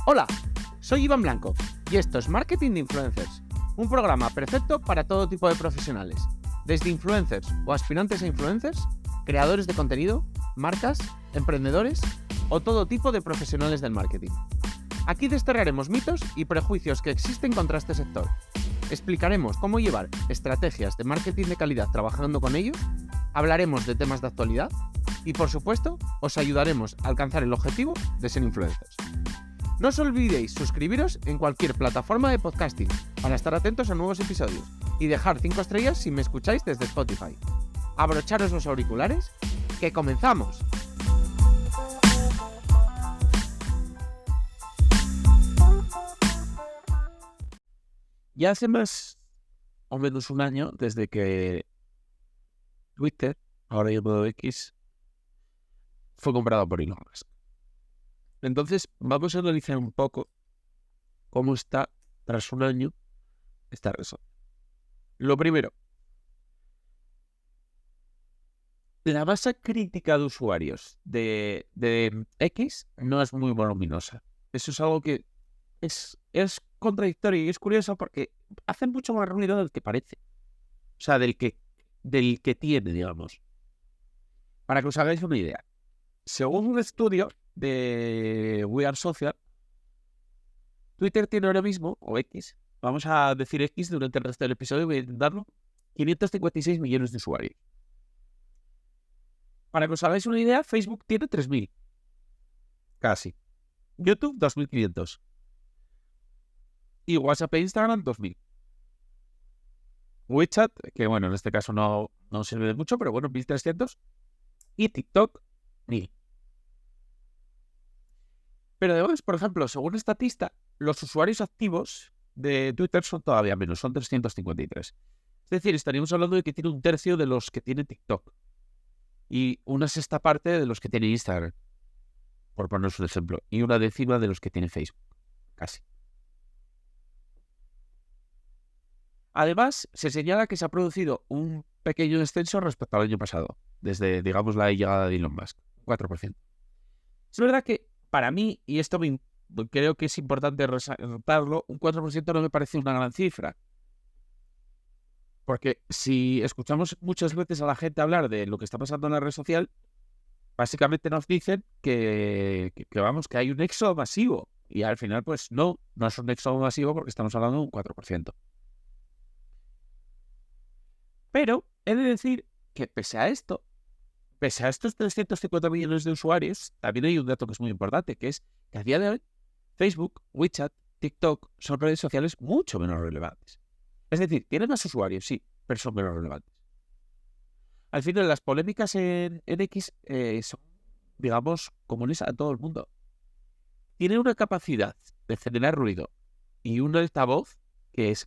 Hola, soy Iván Blanco y esto es Marketing de Influencers, un programa perfecto para todo tipo de profesionales, desde influencers o aspirantes a influencers, creadores de contenido, marcas, emprendedores o todo tipo de profesionales del marketing. Aquí desterraremos mitos y prejuicios que existen contra este sector. Explicaremos cómo llevar estrategias de marketing de calidad trabajando con ellos, hablaremos de temas de actualidad y, por supuesto, os ayudaremos a alcanzar el objetivo de ser influencers. No os olvidéis suscribiros en cualquier plataforma de podcasting para estar atentos a nuevos episodios y dejar 5 estrellas si me escucháis desde Spotify. Abrocharos los auriculares, que comenzamos. Ya hace más o menos un año desde que Twitter, ahora llamado X, fue comprado por Elon Musk. Entonces vamos a analizar un poco cómo está, tras un año, esta red social. Lo primero, la masa crítica de usuarios de X no es muy voluminosa. Eso es algo que es contradictorio y es curioso porque hace mucho más ruido del que parece. O sea, del que tiene, digamos. Para que os hagáis una idea. Según un estudio de We Are Social, Twitter tiene ahora mismo, o X, vamos a decir X durante el resto del episodio, voy a intentarlo, 556 millones de usuarios. Para que os hagáis una idea, Facebook tiene 3.000. Casi. YouTube, 2.500. Y WhatsApp e Instagram, 2.000. WeChat, que bueno, en este caso no sirve de mucho, pero bueno, 1.300. Y TikTok, 1.000. Pero además, por ejemplo, según Statista, los usuarios activos de Twitter son todavía menos, son 353. Es decir, estaríamos hablando de que tiene un tercio de los que tiene TikTok y una sexta parte de los que tiene Instagram, por poneros un ejemplo, y una décima de los que tiene Facebook, casi. Además, se señala que se ha producido un pequeño descenso respecto al año pasado, desde, digamos, la llegada de Elon Musk, 4%. Es verdad que para mí, y esto creo que es importante resaltarlo, un 4% no me parece una gran cifra. Porque si escuchamos muchas veces a la gente hablar de lo que está pasando en la red social, básicamente nos dicen que hay un éxodo masivo. Y al final, pues no es un éxodo masivo porque estamos hablando de un 4%. Pero he de decir que pese a estos 350 millones de usuarios, también hay un dato que es muy importante, que es que a día de hoy Facebook, WeChat, TikTok son redes sociales mucho menos relevantes. Es decir, tienen más usuarios, sí, pero son menos relevantes. Al final, las polémicas en X son, digamos, comunes a todo el mundo. Tiene una capacidad de generar ruido y un altavoz que es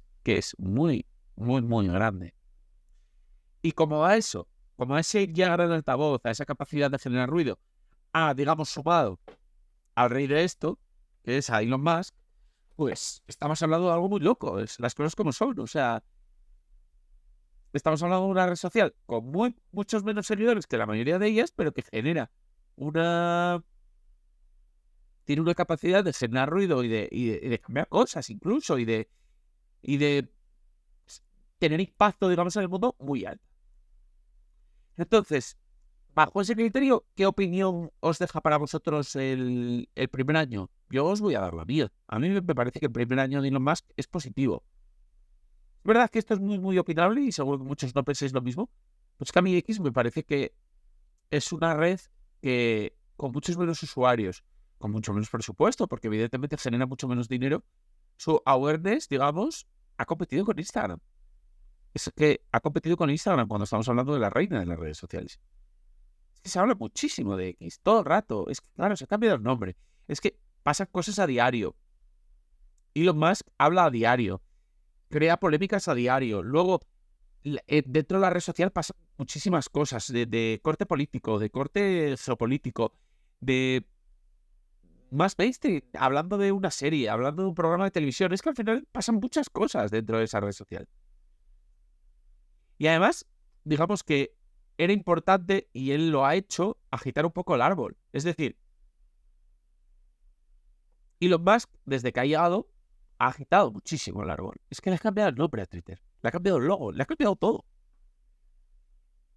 muy, muy, muy grande. Y como a ese ya gran altavoz, a esa capacidad de generar ruido, digamos, sumado al rey de esto, que es a Elon Musk, pues estamos hablando de algo muy loco, las cosas como son. O sea, estamos hablando de una red social con muchos menos seguidores que la mayoría de ellas, pero que tiene una capacidad de generar ruido y de cambiar cosas incluso, y de tener impacto, digamos, en el mundo muy alto. Entonces, bajo ese criterio, ¿qué opinión os deja para vosotros el primer año? Yo os voy a dar la mía. A mí me parece que el primer año de Elon Musk es positivo. Es verdad que esto es muy, muy opinable y seguro que muchos no penséis lo mismo. Pues que a mí X me parece que es una red que con muchos menos usuarios, con mucho menos presupuesto, porque evidentemente genera mucho menos dinero, su awareness, digamos, ha competido con Instagram. Es que ha competido con Instagram cuando estamos hablando de la reina de las redes sociales. Es que se habla muchísimo de X, todo el rato. Es que, claro, se ha cambiado el nombre. Es que pasan cosas a diario. Elon Musk habla a diario. Crea polémicas a diario. Luego, dentro de la red social pasan muchísimas cosas de corte político, de corte geopolítico, de más mainstream, hablando de una serie, hablando de un programa de televisión. Es que al final pasan muchas cosas dentro de esa red social. Y además, digamos que era importante, y él lo ha hecho, agitar un poco el árbol. Es decir, Elon Musk, desde que ha llegado, ha agitado muchísimo el árbol. Es que le ha cambiado el nombre a Twitter, le ha cambiado el logo, le ha cambiado todo.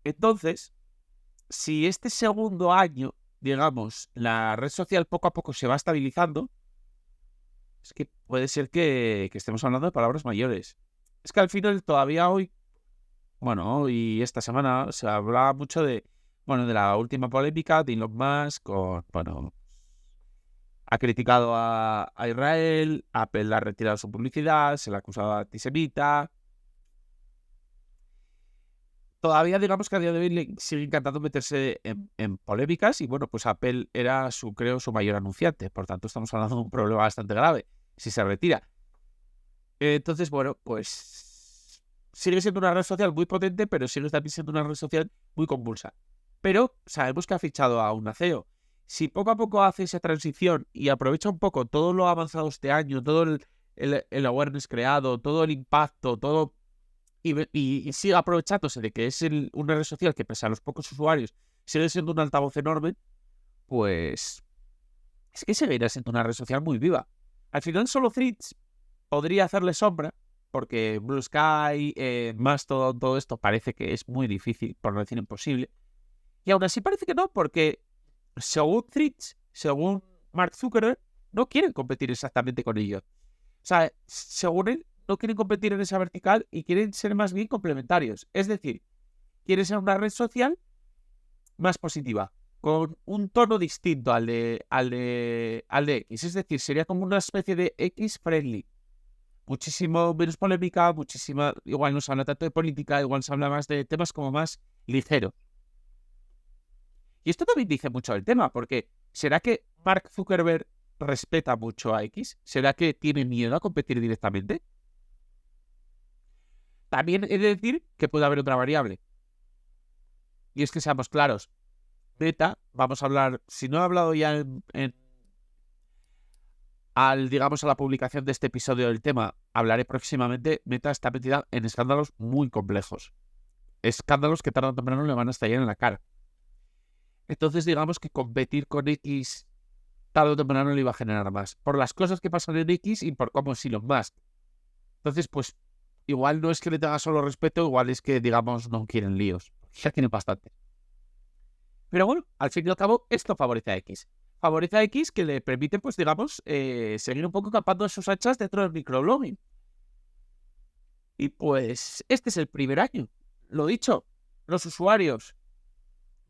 Entonces, si este segundo año, digamos, la red social poco a poco se va estabilizando, es que puede ser que estemos hablando de palabras mayores. Es que al final todavía hoy, hoy esta semana se habla mucho de la última polémica de Elon Musk ha criticado a Israel, Apple ha retirado su publicidad, se le ha acusado de antisemita. Todavía digamos que a día de hoy le sigue encantando meterse en polémicas y pues Apple era su mayor anunciante. Por tanto, estamos hablando de un problema bastante grave si se retira. Entonces, pues sigue siendo una red social muy potente, pero sigue también siendo una red social muy convulsa. Pero sabemos que ha fichado a un CEO. Si poco a poco hace esa transición y aprovecha un poco todo lo avanzado este año, todo el awareness creado, todo el impacto, todo... Y sigue aprovechándose de que es una red social que, pese a los pocos usuarios, sigue siendo un altavoz enorme, pues es que seguirá siendo una red social muy viva. Al final solo Threads podría hacerle sombra, porque Blue Sky, Mastodon, todo esto parece que es muy difícil, por no decir imposible. Y aún así parece que no, porque según Threads, según Mark Zuckerberg, no quieren competir exactamente con ellos. O sea, según él, no quieren competir en esa vertical y quieren ser más bien complementarios. Es decir, quieren ser una red social más positiva, con un tono distinto al de X. Es decir, sería como una especie de X-friendly. Muchísimo menos polémica, igual no se habla tanto de política, igual se habla más de temas como más ligeros. Y esto también dice mucho del tema, porque ¿será que Mark Zuckerberg respeta mucho a X? ¿Será que tiene miedo a competir directamente? También he de decir que puede haber otra variable. Y es que seamos claros. Meta, vamos a hablar, si no he hablado ya a la publicación de este episodio del tema, hablaré próximamente. Meta está metida en escándalos muy complejos. Escándalos que tarde o temprano le van a estallar en la cara. Entonces digamos que competir con X tarde o temprano le iba a generar más. Por las cosas que pasan en X y por cómo es Elon Musk. Entonces, pues, igual no es que le tenga solo respeto, igual es que, digamos, no quieren líos. Ya tiene bastante. Pero bueno, al fin y al cabo, esto favorece a X. Favorece a X que le permite, pues, digamos, seguir un poco capando sus hachas dentro del microblogging. Y pues, este es el primer año. Lo dicho, los usuarios.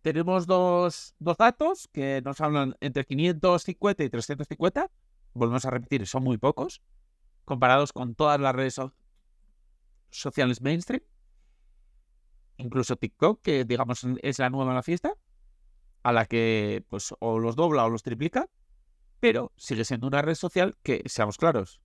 Tenemos dos datos que nos hablan entre 550 y 350. Volvemos a repetir, son muy pocos, comparados con todas las redes sociales mainstream. Incluso TikTok, que digamos es la nueva en la fiesta, a la que pues o los dobla o los triplica, pero sigue siendo una red social que, seamos claros,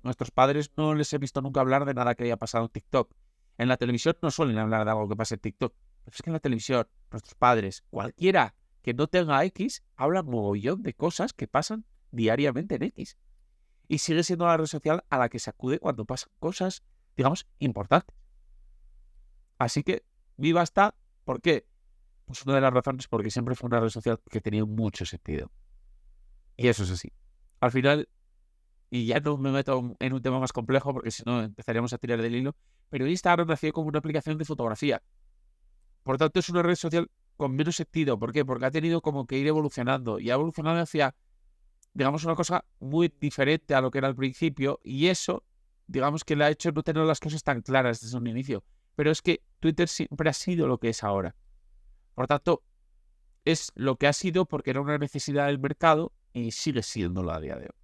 nuestros padres no les he visto nunca hablar de nada que haya pasado en TikTok. En la televisión no suelen hablar de algo que pase en TikTok. Pero es que en la televisión, nuestros padres, cualquiera que no tenga X, habla mogollón de cosas que pasan diariamente en X. Y sigue siendo la red social a la que se acude cuando pasan cosas, digamos, importantes. Así que viva está. ¿Por qué? Pues una de las razones porque siempre fue una red social que tenía mucho sentido. Y eso es así. Al final, y ya no me meto en un tema más complejo porque si no empezaríamos a tirar del hilo, pero Instagram nació como una aplicación de fotografía. Por tanto, es una red social con menos sentido. ¿Por qué? Porque ha tenido como que ir evolucionando y ha evolucionado hacia, digamos, una cosa muy diferente a lo que era al principio, y eso, digamos, que le ha hecho no tener las cosas tan claras desde un inicio. Pero es que Twitter siempre ha sido lo que es ahora. Por tanto, es lo que ha sido porque era una necesidad del mercado y sigue siéndolo a día de hoy.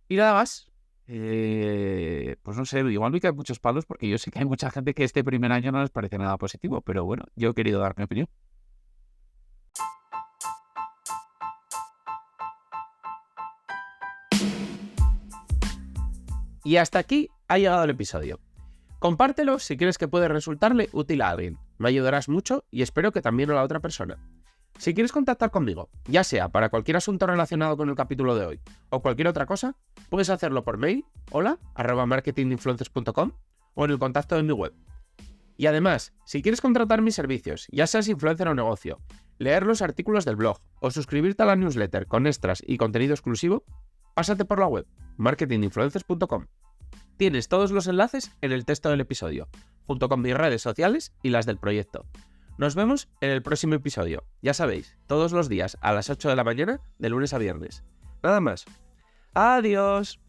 Y nada más. Pues no sé, igual me caen muchos palos porque yo sé que hay mucha gente que este primer año no les parece nada positivo, pero bueno, yo he querido dar mi opinión. Y hasta aquí ha llegado el episodio. Compártelo si crees que puede resultarle útil a alguien. Me ayudarás mucho y espero que también a la otra persona. Si quieres contactar conmigo, ya sea para cualquier asunto relacionado con el capítulo de hoy o cualquier otra cosa, puedes hacerlo por mail, hola@marketinginfluencers.com, o en el contacto de mi web. Y además, si quieres contratar mis servicios, ya seas influencer o negocio, leer los artículos del blog o suscribirte a la newsletter con extras y contenido exclusivo, pásate por la web marketinginfluencers.com. Tienes todos los enlaces en el texto del episodio, junto con mis redes sociales y las del proyecto. Nos vemos en el próximo episodio. Ya sabéis, todos los días a las 8 de la mañana, de lunes a viernes. Nada más. ¡Adiós!